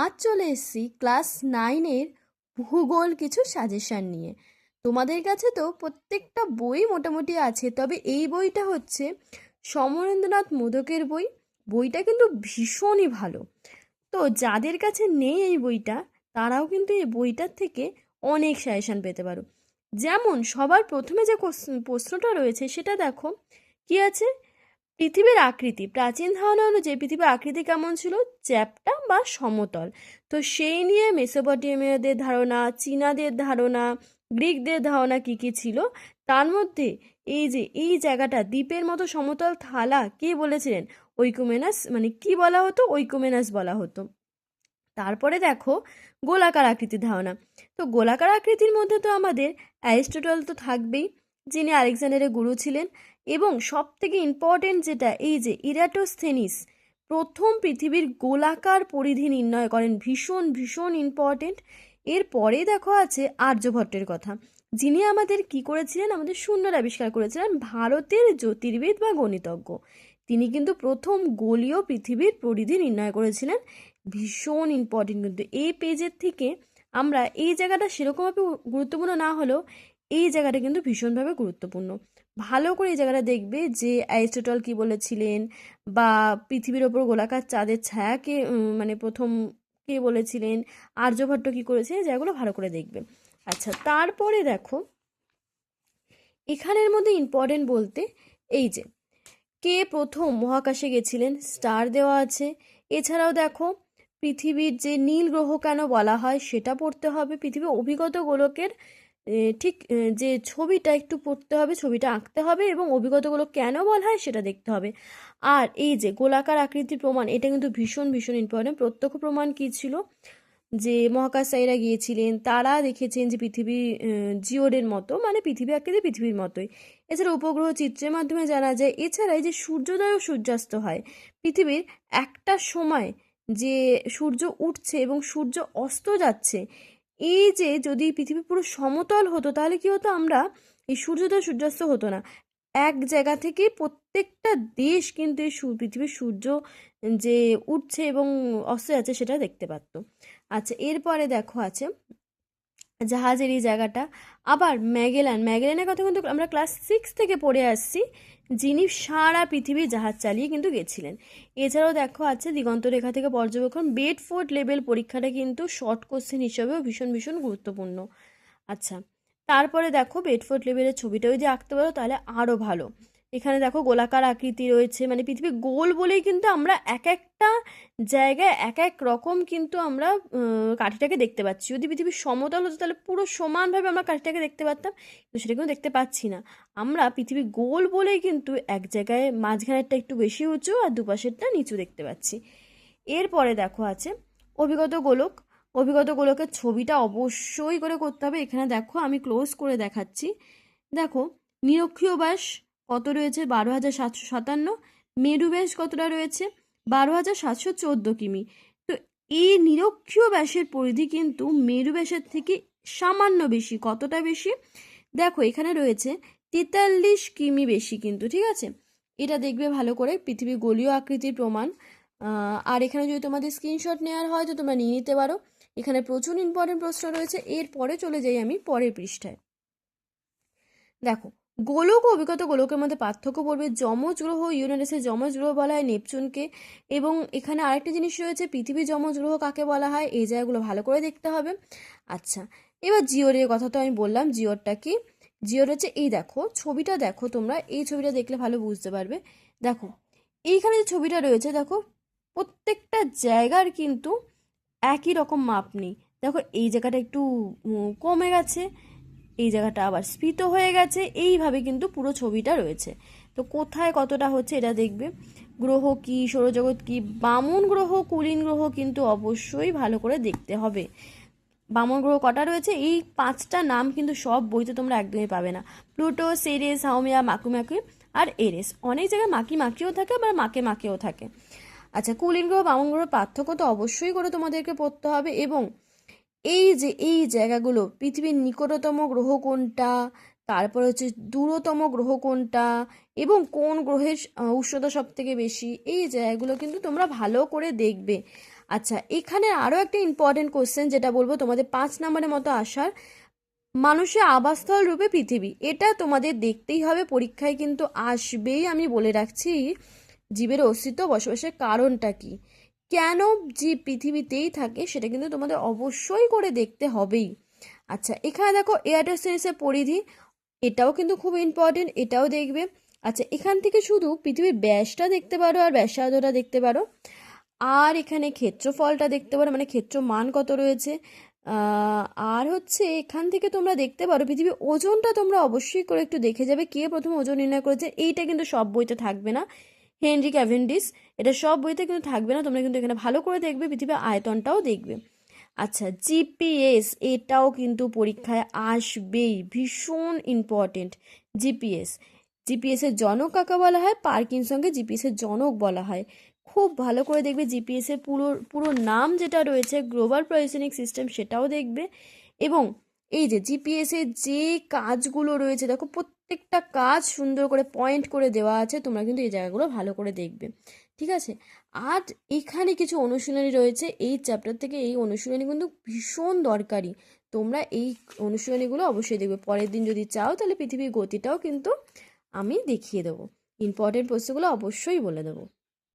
আজ চলে এসেছি ক্লাস 9-এর ভূগোল কিছু সাজেশন নিয়ে। তোমাদের কাছে তো প্রত্যেকটা বই মোটামুটি আছে, তবে এই বইটা হচ্ছে সমরেন্দ্রনাথ মোদকের বই। বইটা কিন্তু ভীষণই ভালো। তো যাদের কাছে নেই এই বইটা, তারাও কিন্তু এই বইটার থেকে অনেক সাজেশন পেতে পারো। যেমন সবার প্রথমে যে প্রশ্নটা রয়েছে সেটা দেখো কি আছে। পৃথিবীর আকৃতি, প্রাচীন ধারণা অনুযায়ী পৃথিবীর আকৃতি কেমন ছিল? চ্যাপ্টা বা সমতল। তো সেই নিয়ে মেসোপটেমিয়াদের ধারণা, চীনাদের ধারণা, গ্রিকদের ধারণা কি কি ছিল, তার মধ্যে এই যে এই জায়গাটা দ্বীপের মতো সমতল থালা কে বলেছিলেন? ঐকোমেনাস, মানে কি বলা হতো? ঐকোমেনাস বলা হতো। তারপরে দেখো গোলাকার আকৃতির ধারণা। তো গোলাকার আকৃতির মধ্যে তো আমাদের অ্যারিস্টটল তো থাকবেই, যিনি আলেকজান্ডারের গুরু ছিলেন। এবং সব থেকে ইম্পর্টেন্ট যেটা, এই যে ইরাটোস্থেনিস প্রথম পৃথিবীর গোলাকার পরিধি নির্ণয় করেন, ভীষণ ভীষণ ইম্পর্টেন্ট। এরপরে দেখো আছে আর্যভট্টের কথা, যিনি আমাদের কি করেছিলেন? আমাদের শূন্যের আবিষ্কার করেছিলেন, ভারতের জ্যোতির্বিদ বা গণিতজ্ঞ। তিনি কিন্তু প্রথম গোলীয় পৃথিবীর পরিধি নির্ণয় করেছিলেন। ভীষণ ইম্পর্টেন্ট কিন্তু এই পেজের থেকে আমরা এই জায়গাটা সেরকমভাবে গুরুত্বপূর্ণ না হলেও এই জায়গাটা কিন্তু ভীষণভাবে গুরুত্বপূর্ণ। ভালো করে এই জায়গাটা দেখবে যে অ্যারিস্টটল কি বলেছিলেন, বা পৃথিবীর ওপর গোলাকার চাঁদের ছায়াকে মানে প্রথম কে বলেছিলেন, আর্যভট্ট কি করেছে, যেগুলো ভালো করে দেখবে। আচ্ছা, তারপরে দেখো এখানের মধ্যে ইম্পর্টেন্ট বলতে এই যে কে প্রথম মহাকাশে গেছিলেন, স্টার দেওয়া আছে। এছাড়াও দেখো পৃথিবীর যে নীল গ্রহ কেন বলা হয় সেটা পড়তে হবে। পৃথিবীর অভিগত গোলকের ঠিক যে ছবিটা একটু পড়তে হবে, ছবিটা আঁকতে হবে, এবং অভিগত গোলক কেন বলা হয় সেটা দেখতে হবে। আর এই যে গোলাকার আকৃতির প্রমাণ, এটা কিন্তু ভীষণ ভীষণ ইম্পর্টেন্ট। প্রত্যক্ষ প্রমাণ কী ছিল? যে মহাকাশচারীরা গিয়েছিলেন, তারা দেখেছেন যে পৃথিবী জিওডের মতো, মানে পৃথিবী আকৃতি পৃথিবীর মতোই। এছাড়া উপগ্রহ চিত্রের মাধ্যমে জানা যায়। এছাড়া এই যে সূর্যোদয় ও সূর্যাস্ত হয় পৃথিবীর একটা সময়, যে সূর্য উঠছে এবং সূর্য অস্ত যাচ্ছে, এই যে যদি পৃথিবী পুরো সমতল হতো তাহলে কি হতো? আমরা এই সূর্যোদয় সূর্যাস্ত হতো না। এক জায়গা থেকে প্রত্যেকটা দেশ কিন্তু এই পৃথিবীর সূর্য যে উঠছে এবং অস্ত যাচ্ছে সেটা দেখতে পারতো। আচ্ছা, এরপরে দেখো আছে জাহাজের এই জায়গাটা। আবার ম্যাগেলানের কথা কিন্তু আমরা ক্লাস 6 থেকে পড়ে আসছি, যিনি সারা পৃথিবী জাহাজ চালিয়ে কিন্তু গেছিলেন। এছাড়াও দেখো আছে দিগন্ত রেখা থেকে পর্যবেক্ষণ। বেডফোর্ড লেভেল পরীক্ষাটা কিন্তু শর্ট কোশ্চেন হিসেবেও ভীষণ ভীষণ গুরুত্বপূর্ণ। আচ্ছা, তারপরে দেখো বেডফোর্ড লেভেলের ছবিটাও যদি আঁকতে পারো তাহলে আরও ভালো। এখানে দেখো গোলাকার আকৃতি রয়েছে, মানে পৃথিবী গোল বলেই কিন্তু আমরা এক একটা জায়গায় এক এক রকম কিন্তু আমরা কাঠিটাকে দেখতে পাচ্ছি। যদি পৃথিবী সমতল হতো তাহলে পুরো সমানভাবে আমরা কাঠিটাকে দেখতে পারতাম, কিন্তু সেটা কিন্তু দেখতে পাচ্ছি না। আমরা পৃথিবী গোল বলেই কিন্তু এক জায়গায় মাঝখানেরটা একটু বেশি উঁচু আর দুপাশেরটা নিচু দেখতে পাচ্ছি। এরপরে দেখো আছে অভিগত গোলক। অভিগত গোলকের ছবিটা অবশ্যই করে করতে হবে। এখানে দেখো আমি ক্লোজ করে দেখাচ্ছি। দেখো নিরক্ষীয় ব্যাস কত রয়েছে? 12,757। মেরু ব্যাস কতটা রয়েছে? 12,714 কিমি। তো এই নিরক্ষীয় ব্যাসের পরিধি কিন্তু মেরু ব্যাসের থেকে সামান্য বেশি। কতটা বেশি? দেখো এখানে রয়েছে 43 কিমি বেশি কিন্তু, ঠিক আছে? এটা দেখবে ভালো করে, পৃথিবী গোলীয় আকৃতির প্রমাণ। আর এখানে যদি তোমাদের স্ক্রিনশট নেওয়ার হয় তো তোমরা নিয়ে নিতে পারো। এখানে প্রচুর ইম্পর্টেন্ট প্রশ্ন রয়েছে। এরপরে চলে যাই আমি পরের পৃষ্ঠায়। দেখো গোলক ও অভিগত গোলকের মধ্যে পার্থক্য পড়বে। যমজ গ্রহ, ইউরেনাসের যমজ গ্রহ বলা হয় নেপচুনকে। এবং এখানে আরেকটা জিনিস রয়েছে, পৃথিবীর যমজ গ্রহ কাকে বলা হয়, এই জায়গাগুলো ভালো করে দেখতে হবে। আচ্ছা, এবার জিওরের কথা তো আমি বললাম। জিওরটা কি? জিওর হচ্ছে এই দেখো ছবিটা, দেখো তোমরা এই ছবিটা দেখলে ভালো বুঝতে পারবে। দেখো এইখানে যে ছবিটা রয়েছে, দেখো প্রত্যেকটা জায়গার কিন্তু একই রকম মাপ নেই। দেখো এই জায়গাটা একটু কমে গেছে, এই জায়গাটা আবার স্ফীত হয়ে গেছে, এইভাবে কিন্তু পুরো ছবিটা রয়েছে। তো কোথায় কতটা হচ্ছে এটা দেখবে। গ্রহ কি, সৌরজগৎ কি, বামন গ্রহ, কুলীন গ্রহ কিন্তু অবশ্যই ভালো করে দেখতে হবে। বামন গ্রহ কটা রয়েছে? এই 5টা নাম কিন্তু সব বইতে তোমরা একদমই পাবে না। প্লুটো, সেরেস, হাউমিয়া, মাকি আর এরেস। অনেক জায়গায় মাকিও থাকে, আবার মাকেও থাকে। আচ্ছা, কুলীন গ্রহ বামন গ্রহ পার্থক্য তো অবশ্যই করে তোমাদেরকে পড়তে হবে। এবং এই যে এই জায়গাগুলো, পৃথিবীর নিকটতম গ্রহ কোনটা, তারপরে হচ্ছে দূরতম গ্রহ কোনটা, এবং কোন গ্রহের উষ্ণতা সব থেকে বেশি, এই জায়গাগুলো কিন্তু তোমরা ভালো করে দেখবে। আচ্ছা, এখানে আরও একটা ইম্পর্টেন্ট কোশ্চেন যেটা বলবো তোমাদের 5 নম্বরের মতো আসার, মানুষের আবাসস্থল রূপে পৃথিবী, এটা তোমাদের দেখতেই হবে, পরীক্ষায় কিন্তু আসবেই। আমি বলে রাখছি জীবের অস্তিত্ব বসবাসের কারণটা কি, কেন জীব পৃথিবীতেই থাকে, সেটা কিন্তু তোমাদের অবশ্যই করে দেখতে হবেই। আচ্ছা, এখানে দেখো এয়ারটোসিনিসের পরিধি, এটাও কিন্তু খুব ইম্পর্টেন্ট, এটাও দেখবে। আচ্ছা, এখান থেকে শুধু পৃথিবীর ব্যাসটা দেখতে পারো আর ব্যাসার্ধটা দেখতে পারো, আর এখানে ক্ষেত্রফলটা দেখতে পারো, মানে ক্ষেত্র মান কত রয়েছে। আর হচ্ছে এখান থেকে তোমরা দেখতে পারো পৃথিবীর ওজনটা তোমরা অবশ্যই করে একটু দেখে যাবে, কে প্রথম ওজন নির্ণয় করেছে। এইটা কিন্তু সব বইতে থাকবে না, হেনরি ক্যাভেন্ডিশ, এটা সব বইতে কিন্তু থাকবে না, তোমরা কিন্তু এখানে ভালো করে দেখবে, পৃথিবীর আয়তনটাও দেখবে। আচ্ছা, জিপিএস, এটাও কিন্তু পরীক্ষায় আসবেই, ভীষণ ইম্পর্টেন্ট। জিপিএস, জিপিএসের জনক কাকে বলা হয়, পার্কিনসনকে জিপিএসের জনক বলা হয়। খুব ভালো করে দেখবে, জিপিএসের পুরো পুরো নাম যেটা রয়েছে গ্লোবাল পজিশনিং সিস্টেম, সেটাও দেখবে। এবং এই যে জিপিএসের যে কাজগুলো রয়েছে দেখো, প্রত্যেকটা কাজ সুন্দর করে পয়েন্ট করে দেওয়া আছে, তোমরা কিন্তু এই জায়গাগুলো ভালো করে দেখবে, ঠিক আছে। আর এখানে কিছু অনুশীলনী রয়েছে এই চ্যাপ্টার থেকে, এই অনুশীলনী কিন্তু ভীষণ দরকারি, তোমরা এই অনুশীলনীগুলো অবশ্যই দেখবে। পরের দিন যদি চাও তাহলে পৃথিবীর গতিটাও কিন্তু আমি দেখিয়ে দেবো, ইম্পর্টেন্ট প্রশ্নগুলো অবশ্যই বলে দেবো।